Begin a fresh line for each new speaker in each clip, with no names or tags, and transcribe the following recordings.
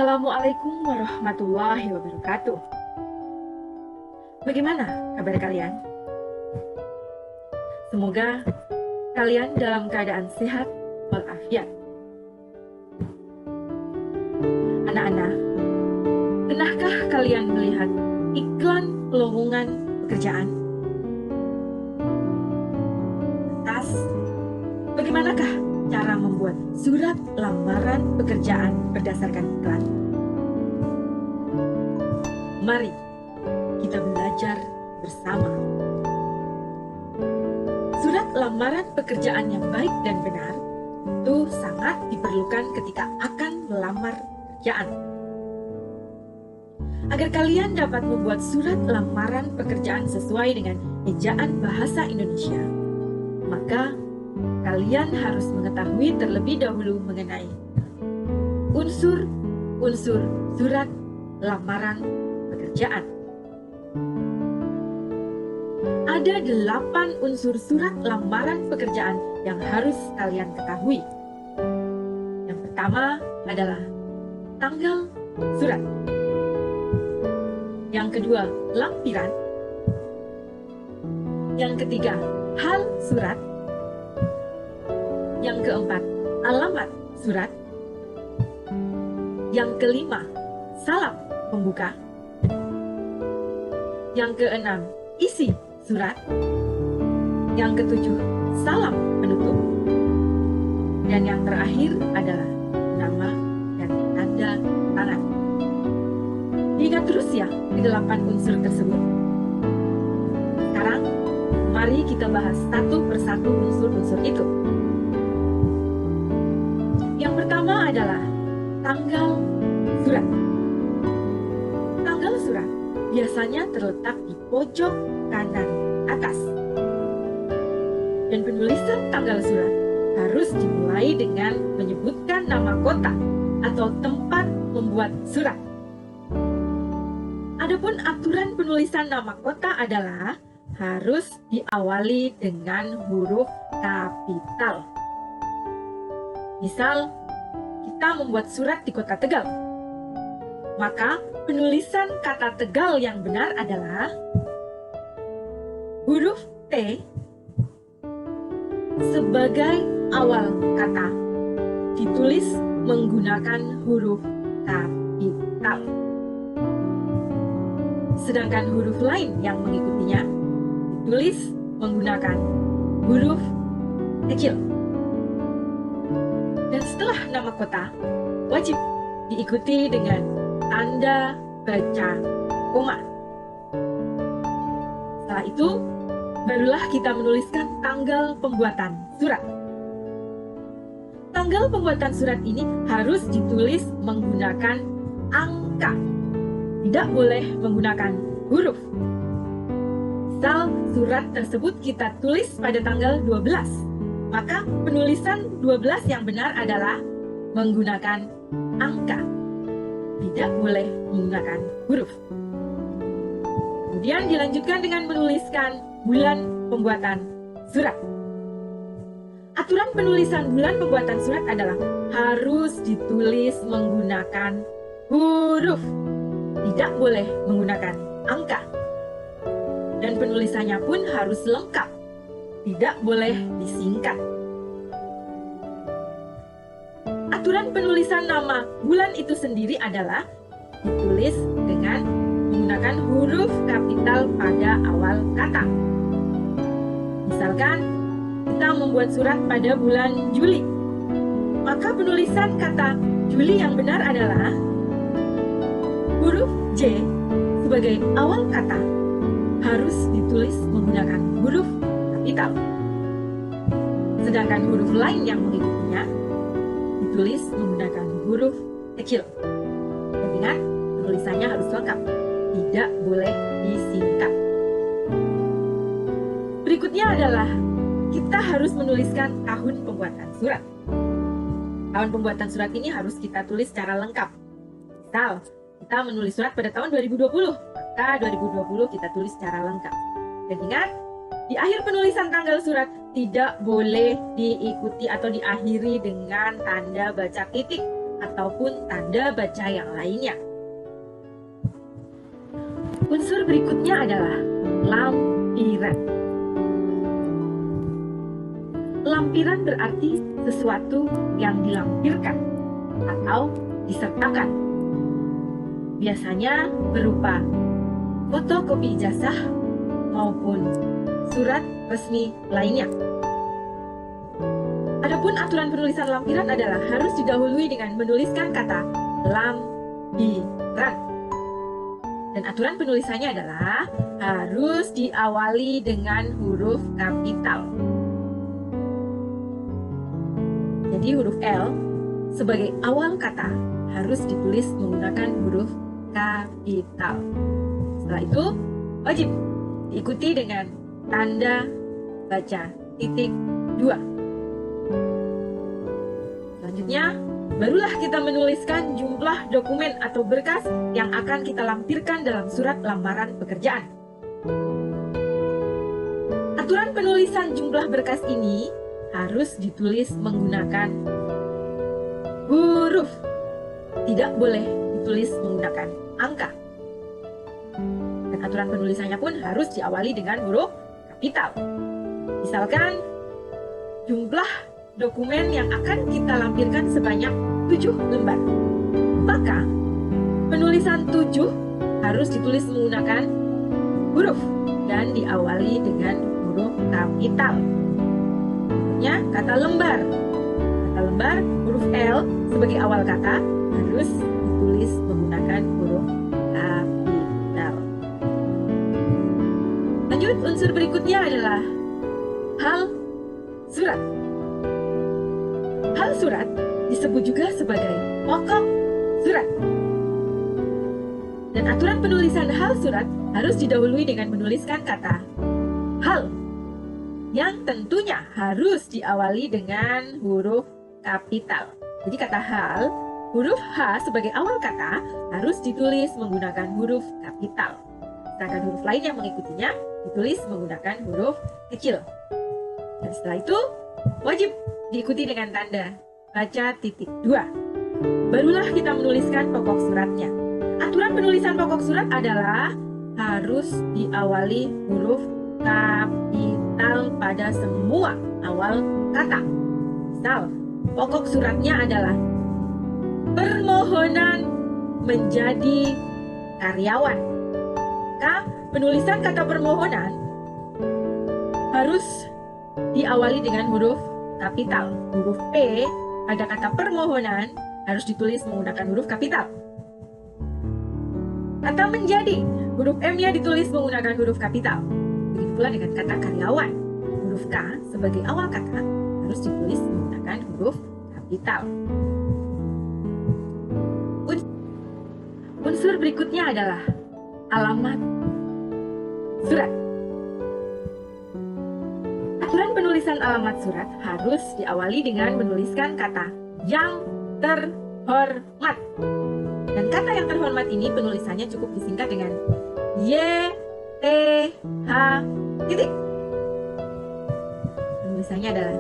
Assalamualaikum warahmatullahi wabarakatuh. Bagaimana kabar kalian? Semoga kalian dalam keadaan sehat walafiat. Anak-anak, pernahkah kalian melihat iklan lowongan pekerjaan? Lantas, bagaimanakah cara membuat surat lamaran pekerjaan berdasarkan iklan? Mari kita belajar bersama. Surat lamaran pekerjaan yang baik dan benar itu sangat diperlukan ketika akan melamar pekerjaan. Agar kalian dapat membuat surat lamaran pekerjaan sesuai dengan ejaan bahasa Indonesia, maka kalian harus mengetahui terlebih dahulu mengenai unsur-unsur surat lamaran pekerjaan. Ada 8 unsur surat lamaran pekerjaan yang harus kalian ketahui. Yang pertama adalah tanggal surat. Yang kedua, lampiran. Yang ketiga, hal surat. Yang keempat, alamat surat. Yang kelima, salam pembuka. Yang keenam, isi surat. Yang ketujuh, salam penutup. Dan yang terakhir adalah nama dan tanda tangan. Diingat terus ya di 8 unsur tersebut. Sekarang, mari kita bahas satu persatu unsur-unsur itu. Yang pertama adalah tanggal surat. Tanggal surat biasanya terletak di pojok kanan atas. Dan penulisan tanggal surat harus dimulai dengan menyebutkan nama kota atau tempat membuat surat. Adapun aturan penulisan nama kota adalah harus diawali dengan huruf kapital. Misal, kita membuat surat di kota Tegal. Maka, penulisan kata Tegal yang benar adalah huruf T sebagai awal kata, ditulis menggunakan huruf kapital. Sedangkan huruf lain yang mengikutinya ditulis menggunakan huruf kecil. Dan setelah nama kota, wajib diikuti dengan tanda baca koma. Setelah itu, barulah kita menuliskan tanggal pembuatan surat. Tanggal pembuatan surat ini harus ditulis menggunakan angka. Tidak boleh menggunakan huruf. Misal, surat tersebut kita tulis pada tanggal 12. Maka penulisan 12 yang benar adalah menggunakan angka. Tidak boleh menggunakan huruf. Kemudian dilanjutkan dengan menuliskan bulan pembuatan surat. Aturan penulisan bulan pembuatan surat adalah harus ditulis menggunakan huruf. Tidak boleh menggunakan angka. Dan penulisannya pun harus lengkap. Tidak boleh disingkat. Aturan penulisan nama bulan itu sendiri adalah ditulis dengan menggunakan huruf kapital pada awal kata. Misalkan, kita membuat surat pada bulan Juli. Maka penulisan kata Juli yang benar adalah huruf J sebagai awal kata harus ditulis menggunakan huruf kapital. Sedangkan huruf lain yang mengikutinya ditulis menggunakan huruf kecil. Dan ingat, penulisannya harus lengkap, tidak boleh disingkat. Berikutnya adalah kita harus menuliskan tahun pembuatan surat. Tahun pembuatan surat ini harus kita tulis secara lengkap. Misal, kita menulis surat pada tahun 2020, maka 2020 kita tulis secara lengkap. Dan ingat, di akhir penulisan tanggal surat tidak boleh diikuti atau diakhiri dengan tanda baca titik ataupun tanda baca yang lainnya. Unsur berikutnya adalah lampiran. Lampiran berarti sesuatu yang dilampirkan atau disertakan. Biasanya berupa fotokopi ijazah maupun surat resmi lainnya. Adapun aturan penulisan lampiran adalah harus didahului dengan menuliskan kata lampiran. Dan aturan penulisannya adalah harus diawali dengan huruf kapital. Jadi huruf L sebagai awal kata harus ditulis menggunakan huruf kapital. Setelah itu wajib diikuti dengan tanda baca titik 2. Selanjutnya, barulah kita menuliskan jumlah dokumen atau berkas yang akan kita lampirkan dalam surat lamaran pekerjaan. Aturan penulisan jumlah berkas ini harus ditulis menggunakan huruf. Tidak boleh ditulis menggunakan angka. Dan aturan penulisannya pun harus diawali dengan huruf kapital. Misalkan, jumlah dokumen yang akan kita lampirkan sebanyak 7 lembar. Maka, penulisan 7 harus ditulis menggunakan huruf dan diawali dengan huruf kapital. Contohnya, kata lembar. Kata lembar, huruf L sebagai awal kata harus ditulis menggunakan huruf kapital. Lanjut, unsur berikutnya adalah hal surat. Hal surat disebut juga sebagai pokok surat. Dan aturan penulisan hal surat harus didahului dengan menuliskan kata hal, yang tentunya harus diawali dengan huruf kapital. Jadi kata hal, huruf H sebagai awal kata harus ditulis menggunakan huruf kapital. Sedangkan huruf lain yang mengikutinya ditulis menggunakan huruf kecil. Dan setelah itu wajib diikuti dengan tanda baca titik 2. Barulah kita menuliskan pokok suratnya. Aturan penulisan pokok surat adalah harus diawali huruf kapital pada semua awal kata. Misal, pokok suratnya adalah permohonan menjadi karyawan. Maka penulisan kata permohonan harus diawali dengan huruf kapital. Huruf P pada kata permohonan harus ditulis menggunakan huruf kapital. Kata menjadi, huruf M-nya ditulis menggunakan huruf kapital. Begitu pula dengan kata karyawan. Huruf K sebagai awal kata harus ditulis menggunakan huruf kapital. Unsur berikutnya adalah alamat surat. Aturan penulisan alamat surat harus diawali dengan menuliskan kata yang terhormat. Dan kata yang terhormat ini penulisannya cukup disingkat dengan YTH titik. Penulisannya adalah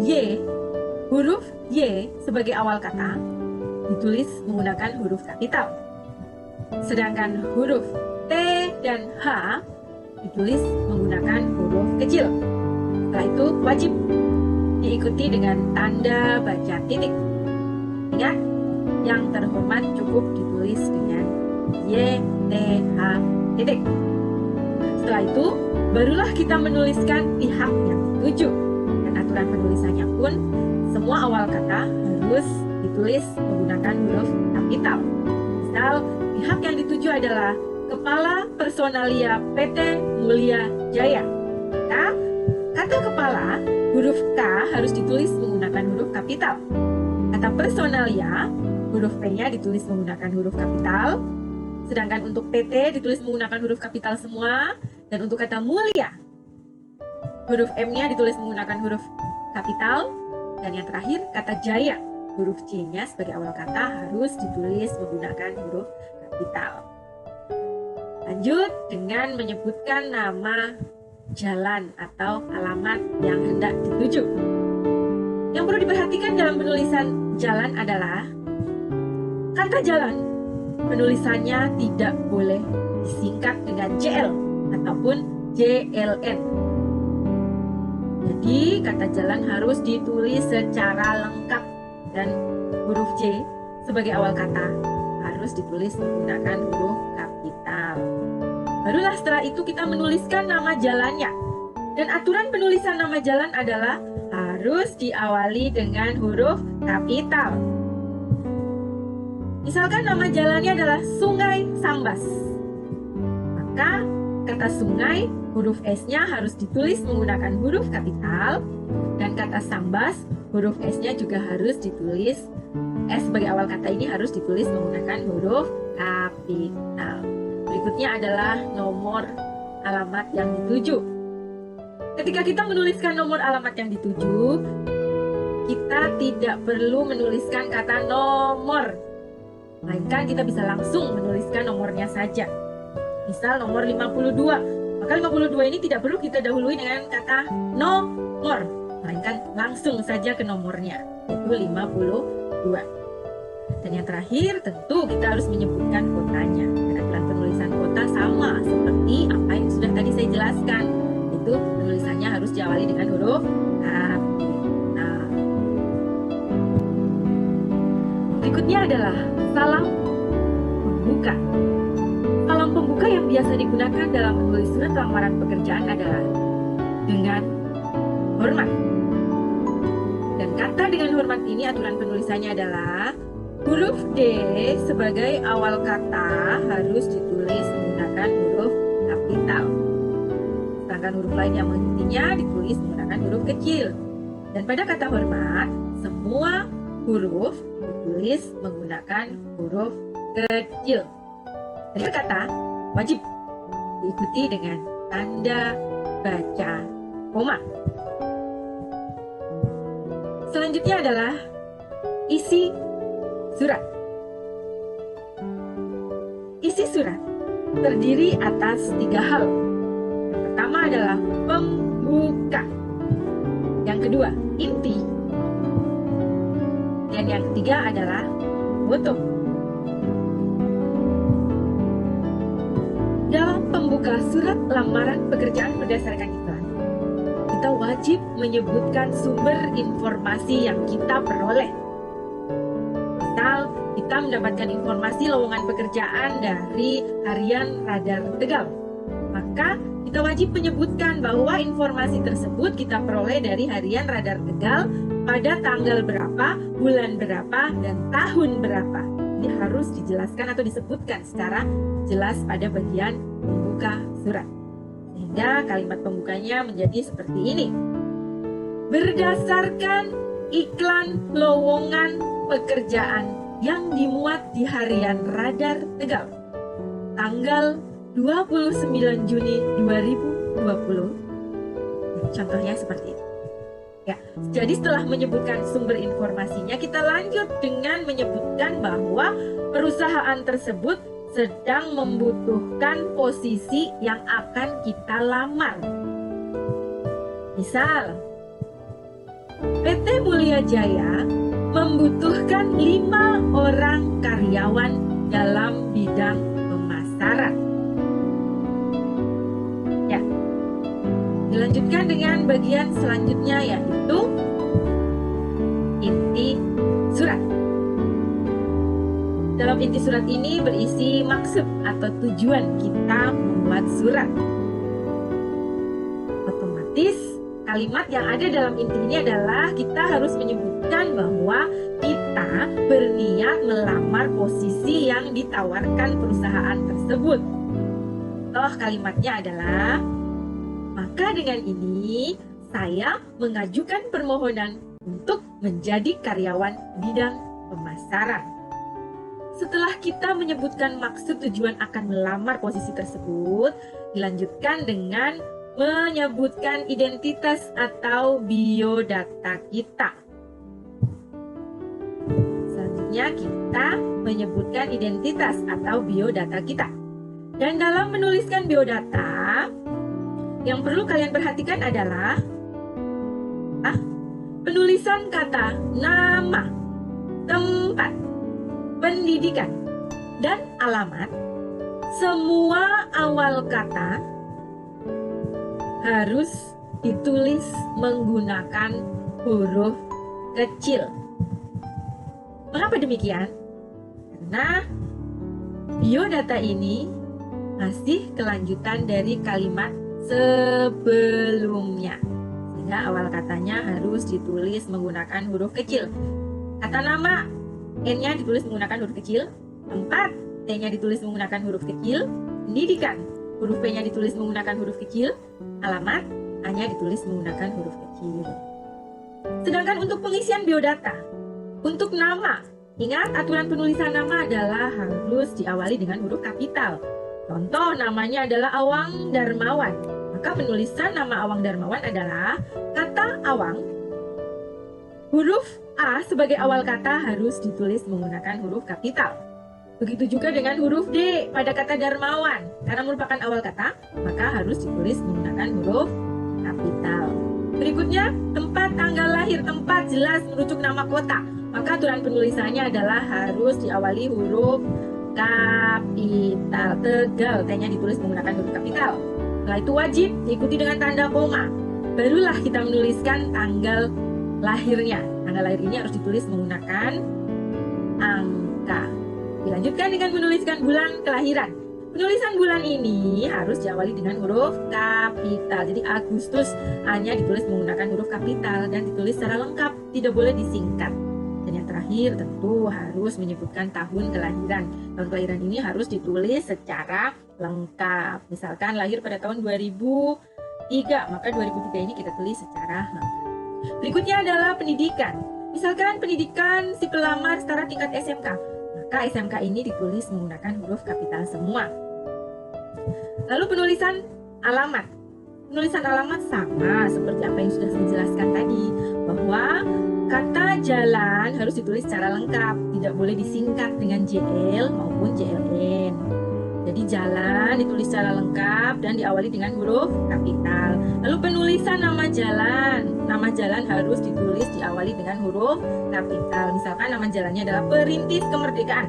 Y, huruf Y sebagai awal kata ditulis menggunakan huruf kapital. Sedangkan huruf T dan H ditulis menggunakan huruf kecil. Setelah itu wajib diikuti dengan tanda baca titik. Ingat, yang terhormat cukup ditulis dengan YTH titik. Setelah itu, barulah kita menuliskan pihak yang dituju. Dan aturan penulisannya pun, semua awal kata harus ditulis menggunakan huruf kapital. Misal, pihak yang dituju adalah Kepala Personalia PT Mulia Jaya. Maka, kata kepala, huruf K harus ditulis menggunakan huruf kapital. Kata personalia, huruf P-nya ditulis menggunakan huruf kapital. Sedangkan untuk PT ditulis menggunakan huruf kapital semua. Dan untuk kata mulia, huruf M-nya ditulis menggunakan huruf kapital. Dan yang terakhir, kata jaya, huruf C-nya sebagai awal kata harus ditulis menggunakan huruf kapital. Lanjut dengan menyebutkan nama jalan atau alamat yang hendak dituju. Yang perlu diperhatikan dalam penulisan jalan adalah Kata jalan, penulisannya tidak boleh disingkat dengan JL ataupun JLN. Jadi kata jalan harus ditulis secara lengkap dan huruf J sebagai awal kata harus ditulis menggunakan huruf kapital. Barulah setelah itu kita menuliskan nama jalannya. Dan aturan penulisan nama jalan adalah harus diawali dengan huruf kapital. Misalkan nama jalannya adalah Sungai Sambas. Maka kata sungai, huruf S-nya harus ditulis menggunakan huruf kapital. Dan kata Sambas, huruf S-nya juga harus ditulis, S sebagai awal kata ini harus ditulis menggunakan huruf kapital. Berikutnya adalah nomor alamat yang dituju. Ketika kita menuliskan nomor alamat yang dituju, kita tidak perlu menuliskan kata nomor, melainkan kita bisa langsung menuliskan nomornya saja. Misal nomor 52, maka 52 ini tidak perlu kita dahului dengan kata nomor, melainkan langsung saja ke nomornya, yaitu 52. Dan yang terakhir tentu kita harus menyebutkan kotanya. Dan aturan penulisan kota sama seperti apa yang sudah tadi saya jelaskan, yaitu penulisannya harus diawali dengan huruf kapital. Berikutnya adalah salam pembuka. Salam pembuka yang biasa digunakan dalam menulis surat lamaran pekerjaan adalah dengan hormat. Dan kata dengan hormat ini aturan penulisannya adalah huruf D sebagai awal kata harus ditulis menggunakan huruf kapital. Sedangkan huruf lain yang mengikutinya ditulis menggunakan huruf kecil. Dan pada kata hormat, semua huruf ditulis menggunakan huruf kecil. Dan kata wajib diikuti dengan tanda baca koma. Selanjutnya adalah isi surat. Isi surat terdiri atas 3 hal. Yang pertama adalah pembuka. Yang kedua, inti. Dan yang ketiga adalah foto. Dalam pembuka surat lamaran pekerjaan berdasarkan iklan, kita wajib menyebutkan sumber informasi yang kita peroleh. Misal, kita mendapatkan informasi lowongan pekerjaan dari Harian Radar Tegal. Maka, kita wajib menyebutkan bahwa informasi tersebut kita peroleh dari Harian Radar Tegal pada tanggal berapa, bulan berapa, dan tahun berapa. Ini harus dijelaskan atau disebutkan secara jelas pada bagian pembuka surat. Sehingga kalimat pembukanya menjadi seperti ini. Berdasarkan iklan lowongan pekerjaan yang dimuat di Harian Radar Tegal tanggal 29 Juni 2020. Contohnya seperti ini. Ya, jadi setelah menyebutkan sumber informasinya, kita lanjut dengan menyebutkan bahwa perusahaan tersebut sedang membutuhkan posisi yang akan kita lamar. Misal, PT Mulia Jaya membutuhkan 5 orang karyawan dalam bidang pemasaran. Ya, dilanjutkan dengan bagian selanjutnya yaitu inti surat. Dalam inti surat ini berisi maksud atau tujuan kita membuat surat. Otomatis kalimat yang ada dalam inti ini adalah kita harus menyebutkan bahwa kita berniat melamar posisi yang ditawarkan perusahaan tersebut. Contoh kalimatnya adalah, maka dengan ini saya mengajukan permohonan untuk menjadi karyawan bidang pemasaran. Setelah kita menyebutkan maksud tujuan akan melamar posisi tersebut, dilanjutkan dengan menyebutkan identitas atau biodata kita. Selanjutnya kita menyebutkan identitas atau biodata kita. Dan dalam menuliskan biodata, yang perlu kalian perhatikan adalah penulisan kata nama, tempat, pendidikan, dan alamat, semua awal kata harus ditulis menggunakan huruf kecil. Mengapa demikian? Karena biodata ini masih kelanjutan dari kalimat sebelumnya, sehingga awal katanya harus ditulis menggunakan huruf kecil. Kata nama, N-nya ditulis menggunakan huruf kecil, tempat, T-nya ditulis menggunakan huruf kecil, pendidikan, huruf P-nya ditulis menggunakan huruf kecil, alamat, A-nya ditulis menggunakan huruf kecil. Sedangkan untuk pengisian biodata, untuk nama, ingat aturan penulisan nama adalah harus diawali dengan huruf kapital. Contoh, namanya adalah Awang Darmawan. Maka penulisan nama Awang Darmawan adalah kata Awang, huruf A sebagai awal kata harus ditulis menggunakan huruf kapital. Begitu juga dengan huruf D pada kata Darmawan. Karena merupakan awal kata, maka harus ditulis menggunakan huruf kapital. Berikutnya, tempat tanggal lahir, tempat jelas merujuk nama kota. Maka aturan penulisannya adalah harus diawali huruf kapital. Tegal, T-nya ditulis menggunakan huruf kapital. Setelah itu wajib diikuti dengan tanda koma. Barulah kita menuliskan tanggal lahirnya. Tanggal lahir ini harus ditulis menggunakan angka. Dilanjutkan dengan menuliskan bulan kelahiran. Penulisan bulan ini harus diawali dengan huruf kapital. Jadi Agustus, A-nya ditulis menggunakan huruf kapital dan ditulis secara lengkap, tidak boleh disingkat. Dan yang terakhir tentu harus menyebutkan tahun kelahiran. Tahun kelahiran ini harus ditulis secara lengkap. Misalkan lahir pada tahun 2003, maka 2003 ini kita tulis secara lengkap. Berikutnya adalah pendidikan. Misalkan pendidikan si pelamar setara tingkat SMK, maka SMK ini ditulis menggunakan huruf kapital semua. Lalu penulisan alamat. Penulisan alamat sama seperti apa yang sudah saya jelaskan tadi, bahwa kata jalan harus ditulis secara lengkap, tidak boleh disingkat dengan JL maupun JLN. Jadi jalan ditulis secara lengkap dan diawali dengan huruf kapital. Lalu penulisan nama jalan harus ditulis diawali dengan huruf kapital. Misalkan nama jalannya adalah Perintis Kemerdekaan,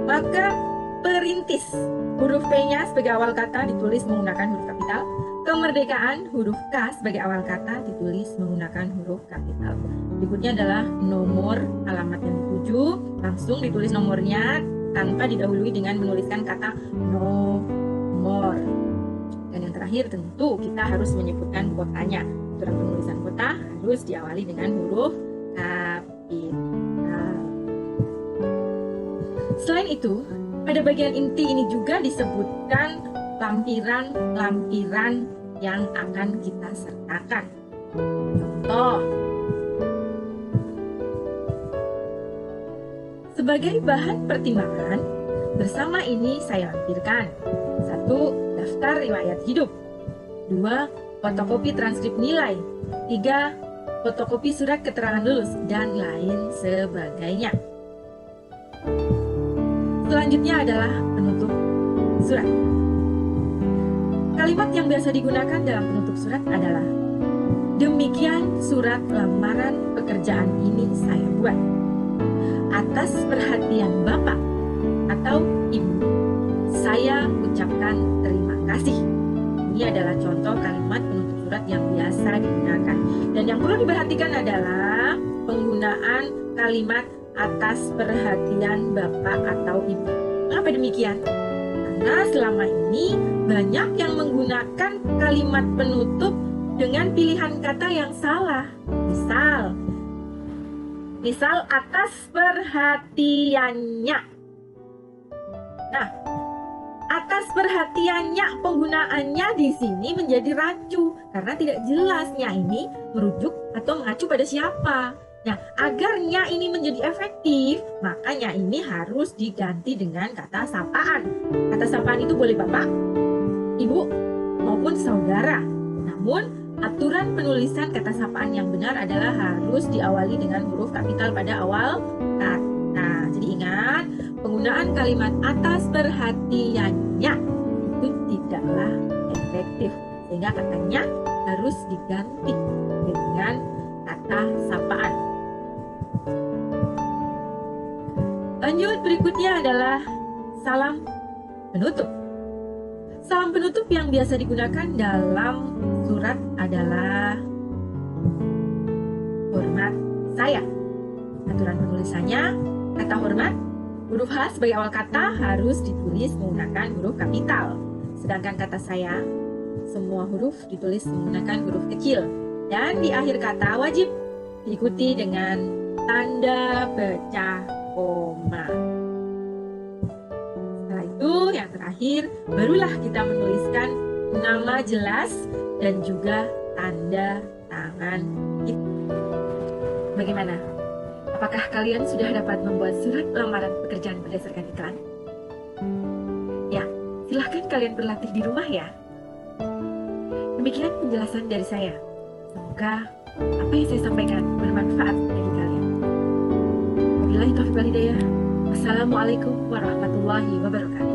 maka perintis, huruf P-nya sebagai awal kata ditulis menggunakan huruf kapital. Kemerdekaan, huruf K sebagai awal kata ditulis menggunakan huruf kapital. Berikutnya adalah nomor alamat yang dituju, langsung ditulis nomornya tanpa didahului dengan menuliskan kata nomor. Dan yang terakhir tentu kita harus menyebutkan kotanya. Aturan penulisan kota harus diawali dengan huruf kapital. Selain itu, pada bagian inti ini juga disebutkan lampiran-lampiran yang akan kita sertakan. Contoh, sebagai bahan pertimbangan, bersama ini saya lampirkan: 1. Daftar riwayat hidup. 2. Fotokopi transkrip nilai. 3. Fotokopi surat keterangan lulus, dan lain sebagainya. Selanjutnya adalah penutup surat. Kalimat yang biasa digunakan dalam penutup surat adalah: demikian surat lamaran pekerjaan ini saya buat. Atas perhatian Bapak atau Ibu, saya ucapkan terima kasih. Ini adalah contoh kalimat penutup surat yang biasa digunakan. Dan yang perlu diperhatikan adalah penggunaan kalimat atas perhatian Bapak atau Ibu. Mengapa demikian? Karena selama ini banyak yang menggunakan kalimat penutup dengan pilihan kata yang salah. Misal atas perhatiannya. Nah, atas perhatiannya penggunaannya di sini menjadi rancu karena tidak jelasnya ini merujuk atau mengacu pada siapa. Nah, agar nya ini menjadi efektif, makanya ini harus diganti dengan kata sapaan. Kata sapaan itu boleh Bapak, Ibu, maupun saudara. Namun, aturan penulisan kata sapaan yang benar adalah harus diawali dengan huruf kapital pada awal kata. Jadi ingat, penggunaan kalimat atas perhatiannya itu tidaklah efektif. Sehingga katanya harus diganti dengan kata sapaan. Lanjut, berikutnya adalah salam penutup. Salam penutup yang biasa digunakan dalam surat adalah hormat saya. Aturan penulisannya, kata hormat, huruf H sebagai awal kata harus ditulis menggunakan huruf kapital. Sedangkan kata saya, semua huruf ditulis menggunakan huruf kecil. Dan di akhir kata wajib diikuti dengan tanda pecah koma. Setelah itu, yang terakhir, barulah kita menuliskan nama jelas dan juga tanda tangan kita. Bagaimana? Apakah kalian sudah dapat membuat surat lamaran pekerjaan berdasarkan iklan? Ya, silahkan kalian berlatih di rumah ya. Demikian penjelasan dari saya. Semoga apa yang saya sampaikan bermanfaat bagi kalian. Wabillahi taufiq wal hidayah. Wassalamualaikum warahmatullahi wabarakatuh.